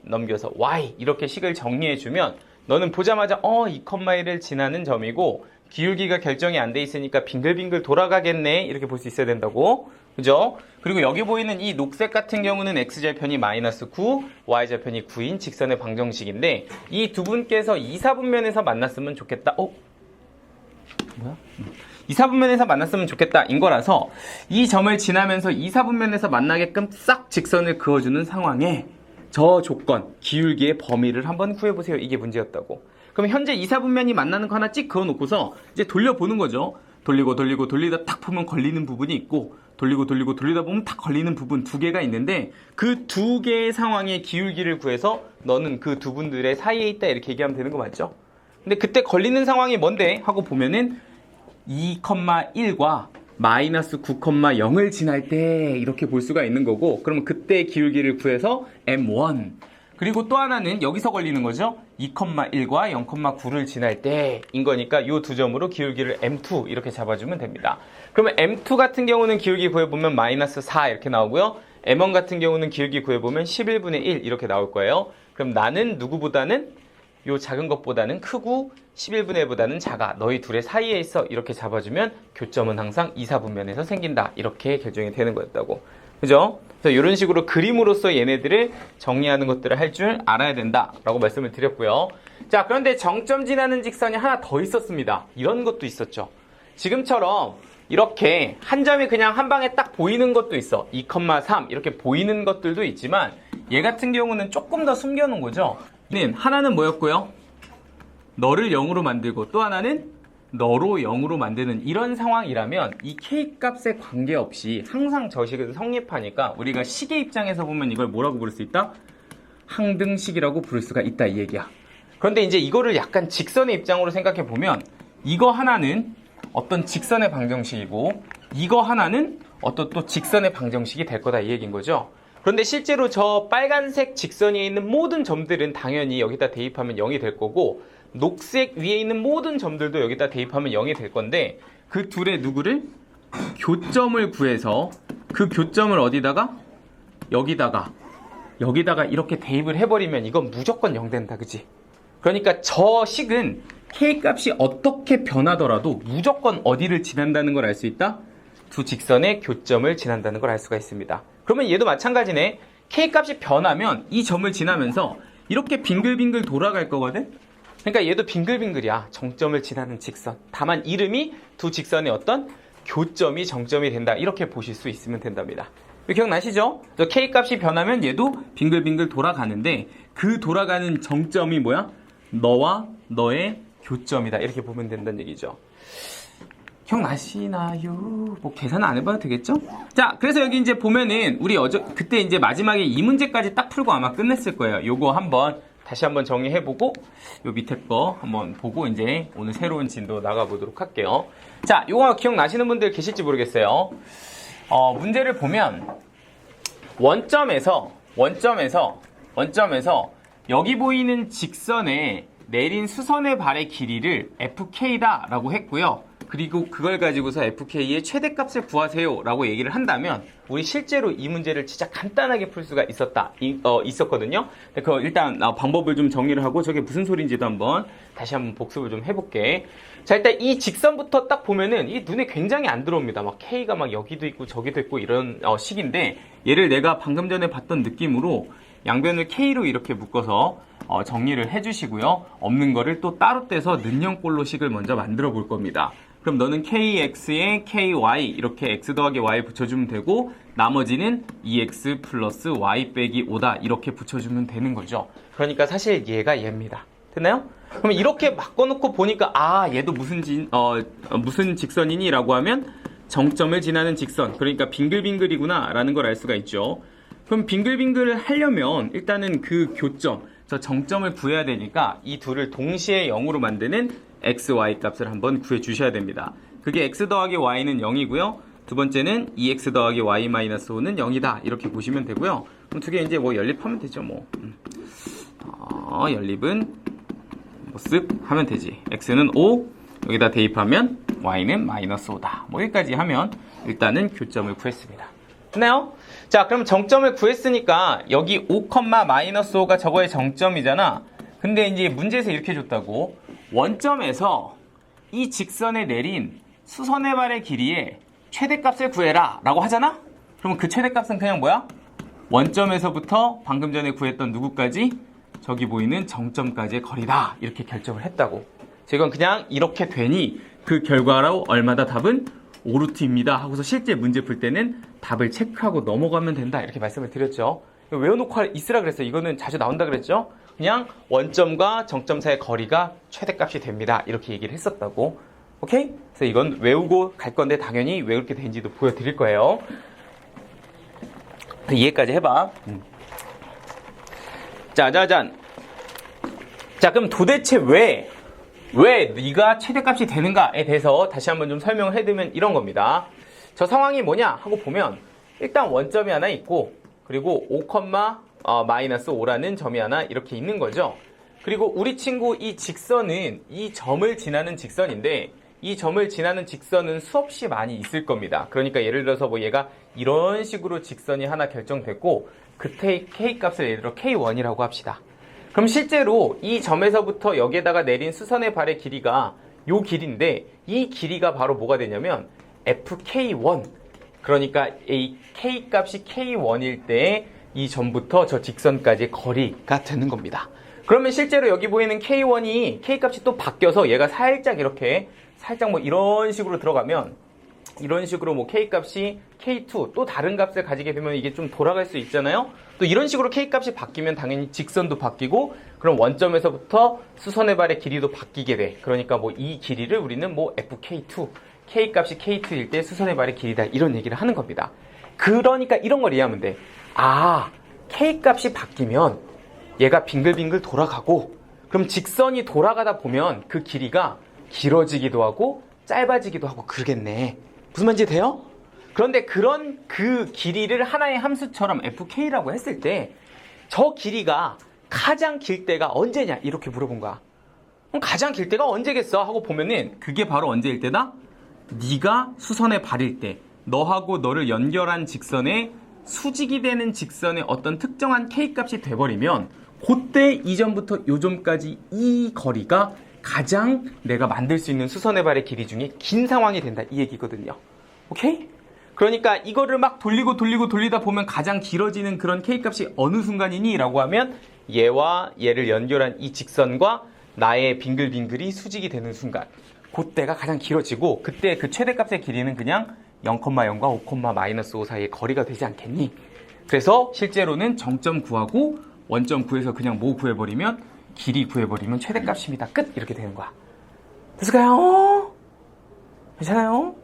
넘겨서 y 이렇게 식을 정리해주면 너는 보자마자 2,1을 지나는 점이고 기울기가 결정이 안 돼 있으니까 빙글빙글 돌아가겠네 이렇게 볼 수 있어야 된다고. 그죠? 그리고 여기 보이는 이 녹색 같은 경우는 x절편이 -9, y절편이 9인 직선의 방정식인데 이 두 분께서 2, 4분면에서 만났으면 좋겠다. 뭐야? 2, 4분면에서 만났으면 좋겠다 인 거라서 이 점을 지나면서 2, 4분면에서 만나게끔 싹 직선을 그어주는 상황에 저 조건, 기울기의 범위를 한번 구해보세요. 이게 문제였다고. 그럼 현재 2, 4분면이 만나는 거 하나 찍 그어놓고서 이제 돌려보는 거죠. 돌리고 돌리다 딱 보면 걸리는 부분이 있고 돌리고 돌리다 보면 딱 걸리는 부분 두 개가 있는데 그 두 개의 상황의 기울기를 구해서 너는 그 두 분들의 사이에 있다 이렇게 얘기하면 되는 거 맞죠? 근데 그때 걸리는 상황이 뭔데? 하고 보면은 2,1과 -9,0을 지날 때 이렇게 볼 수가 있는 거고 그러면 그때 기울기를 구해서 M1 그리고 또 하나는 여기서 걸리는 거죠. 2,1과 0,9를 지날 때인 거니까 이 두 점으로 기울기를 M2 이렇게 잡아주면 됩니다. 그러면 M2 같은 경우는 기울기 구해보면 -4 이렇게 나오고요. M1 같은 경우는 기울기 구해보면 11분의 1 이렇게 나올 거예요. 그럼 나는 누구보다는 요 작은 것보다는 크고 11분의 1보다는 작아. 너희 둘의 사이에 있어. 이렇게 잡아주면 교점은 항상 2, 4분면에서 생긴다. 이렇게 결정이 되는 거였다고. 그죠? 그래서 이런 식으로 그림으로써 얘네들을 정리하는 것들을 할 줄 알아야 된다. 라고 말씀을 드렸고요. 자, 그런데 정점 지나는 직선이 하나 더 있었습니다. 이런 것도 있었죠. 지금처럼 이렇게 한 점이 그냥 한 방에 딱 보이는 것도 있어. 2,3 이렇게 보이는 것들도 있지만 얘 같은 경우는 조금 더 숨겨놓은 거죠. 하나는 뭐였고요? 너를 0으로 만들고 또 하나는 너로 0으로 만드는 이런 상황이라면 이 K값에 관계없이 항상 저 식은 성립하니까 우리가 식의 입장에서 보면 이걸 뭐라고 부를 수 있다? 항등식이라고 부를 수가 있다 이 얘기야. 그런데 이제 이거를 약간 직선의 입장으로 생각해 보면 이거 하나는 어떤 직선의 방정식이고 이거 하나는 어떤 또 직선의 방정식이 될 거다 이 얘기인 거죠. 그런데 실제로 저 빨간색 직선 위에 있는 모든 점들은 당연히 여기다 대입하면 0이 될 거고 녹색 위에 있는 모든 점들도 여기다 대입하면 0이 될 건데 그 둘의 누구를? 교점을 구해서 그 교점을 어디다가? 여기다가 이렇게 대입을 해버리면 이건 무조건 0 된다. 그치? 그러니까 저 식은 K값이 어떻게 변하더라도 무조건 어디를 지난다는 걸 알 수 있다? 두 직선의 교점을 지난다는 걸 알 수가 있습니다. 그러면 얘도 마찬가지네. K값이 변하면 이 점을 지나면서 이렇게 빙글빙글 돌아갈 거거든? 그러니까 얘도 빙글빙글이야. 정점을 지나는 직선. 다만 이름이 두 직선의 어떤 교점이 정점이 된다. 이렇게 보실 수 있으면 된답니다. 기억나시죠? K값이 변하면 얘도 빙글빙글 돌아가는데 그 돌아가는 정점이 뭐야? 너와 너의 교점이다. 이렇게 보면 된다는 얘기죠. 기억나시나요? 뭐 계산 안 해봐도 되겠죠? 자, 그래서 여기 이제 보면은 우리 그때 이제 마지막에 이 문제까지 딱 풀고 아마 끝냈을 거예요. 요거 한번 다시 한번 정리해보고 요 밑에 거 한번 보고 이제 오늘 새로운 진도 나가보도록 할게요. 자, 요거 기억나시는 분들 계실지 모르겠어요. 문제를 보면 원점에서 여기 보이는 직선에 내린 수선의 발의 길이를 FK다 라고 했고요. 그리고 그걸 가지고서 FK의 최대값을 구하세요 라고 얘기를 한다면 우리 실제로 이 문제를 진짜 간단하게 풀 수가 있었거든요. 그 일단 방법을 좀 정리를 하고 저게 무슨 소리인지도 다시 한번 복습을 좀 해볼게. 자, 일단 이 직선부터 딱 보면은 이 눈에 굉장히 안 들어옵니다. 막 K가 막 여기도 있고 저기도 있고 이런 식인데 얘를 내가 방금 전에 봤던 느낌으로 양변을 K로 이렇게 묶어서 정리를 해주시고요. 없는 거를 또 따로 떼서 는형꼴로 식을 먼저 만들어 볼 겁니다. 그럼 너는 KX에 KY 이렇게 X 더하기 Y 붙여주면 되고 나머지는 2X 플러스 Y 빼기 5다 이렇게 붙여주면 되는 거죠. 그러니까 사실 얘가 얘입니다. 됐나요? 그러면 이렇게 바꿔놓고 보니까 얘도 무슨 직선이니? 라고 하면 정점을 지나는 직선, 그러니까 빙글빙글이구나 라는 걸 알 수가 있죠. 그럼 빙글빙글을 하려면 일단은 그 교점, 저 정점을 구해야 되니까 이 둘을 동시에 0으로 만드는 x, y 값을 한번 구해 주셔야 됩니다. 그게 x 더하기 y는 0이고요. 두 번째는 2x 더하기 y 마이너스 5는 0이다. 이렇게 보시면 되고요. 그럼 두 개 이제 뭐 연립하면 되죠. 연립은 쓱 하면 되지. x는 5, 여기다 대입하면 y는 마이너스 5다. 뭐 여기까지 하면 일단은 교점을 구했습니다. 됐나요? 자, 그럼 정점을 구했으니까 여기 5,-5가 저거의 정점이잖아. 근데 이제 문제에서 이렇게 줬다고. 원점에서 이 직선에 내린 수선의 발의 길이의 최대값을 구해라 라고 하잖아? 그러면 그 최대값은 그냥 뭐야? 원점에서부터 방금 전에 구했던 누구까지? 저기 보이는 정점까지의 거리다. 이렇게 결정을 했다고. 이건 그냥 이렇게 되니 그 결과로 얼마다 답은 5루트입니다 하고서 실제 문제 풀 때는 답을 체크하고 넘어가면 된다. 이렇게 말씀을 드렸죠. 외워놓고 있으라 그랬어요. 이거는 자주 나온다 그랬죠. 그냥 원점과 정점 사이의 거리가 최대값이 됩니다. 이렇게 얘기를 했었다고. 오케이? 그래서 이건 외우고 갈 건데 당연히 왜 그렇게 되는지도 보여드릴 거예요. 이해까지 해봐. 짜자잔. 자, 그럼 도대체 왜 네가 최대값이 되는가에 대해서 다시 한번 좀 설명을 해드리면 이런 겁니다. 저 상황이 뭐냐 하고 보면 일단 원점이 하나 있고 그리고 5,-5라는 점이 하나 이렇게 있는 거죠. 그리고 우리 친구 이 직선은 이 점을 지나는 직선인데 이 점을 지나는 직선은 수없이 많이 있을 겁니다. 그러니까 예를 들어서 뭐 얘가 이런 식으로 직선이 하나 결정됐고 그때 K값을 예를 들어 K1이라고 합시다. 그럼 실제로 이 점에서부터 여기에다가 내린 수선의 발의 길이가 요 길인데 이 길이가 바로 뭐가 되냐면 FK1. 그러니까 이 K값이 K1일 때 이 점부터 저 직선까지의 거리가 되는 겁니다. 그러면 실제로 여기 보이는 K1이 K값이 또 바뀌어서 얘가 살짝 이렇게 살짝 뭐 이런 식으로 들어가면 이런 식으로 뭐 K값이 K2 또 다른 값을 가지게 되면 이게 좀 돌아갈 수 있잖아요. 또 이런 식으로 K값이 바뀌면 당연히 직선도 바뀌고 그럼 원점에서부터 수선의 발의 길이도 바뀌게 돼. 그러니까 뭐 이 길이를 우리는 뭐 FK2 K값이 K2일 때 수선의 발의 길이다 이런 얘기를 하는 겁니다. 그러니까 이런 걸 이해하면 돼. 아, K값이 바뀌면 얘가 빙글빙글 돌아가고 그럼 직선이 돌아가다 보면 그 길이가 길어지기도 하고 짧아지기도 하고 그러겠네. 무슨 말인지 돼요? 그런데 그런 그 길이를 하나의 함수처럼 FK라고 했을 때 저 길이가 가장 길 때가 언제냐 이렇게 물어본 거야. 그럼 가장 길 때가 언제겠어? 하고 보면은 그게 바로 언제일 때다? 네가 수선의 발일 때 너하고 너를 연결한 직선에 수직이 되는 직선의 어떤 특정한 K값이 돼버리면 그때 이 점부터 요 점까지 이 거리가 가장 내가 만들 수 있는 수선의 발의 길이 중에 긴 상황이 된다 이 얘기거든요. 오케이? 그러니까 이거를 막 돌리다 보면 가장 길어지는 그런 K값이 어느 순간이니? 라고 하면 얘와 얘를 연결한 이 직선과 나의 빙글빙글이 수직이 되는 순간 그때가 가장 길어지고 그때 그 최대값의 길이는 그냥 0,0과 5,-5 사이의 거리가 되지 않겠니? 그래서 실제로는 정점 구하고 원점 구해서 그냥 뭐 구해버리면 길이 구해버리면 최대값입니다. 끝! 이렇게 되는 거야. 됐을까요? 괜찮아요?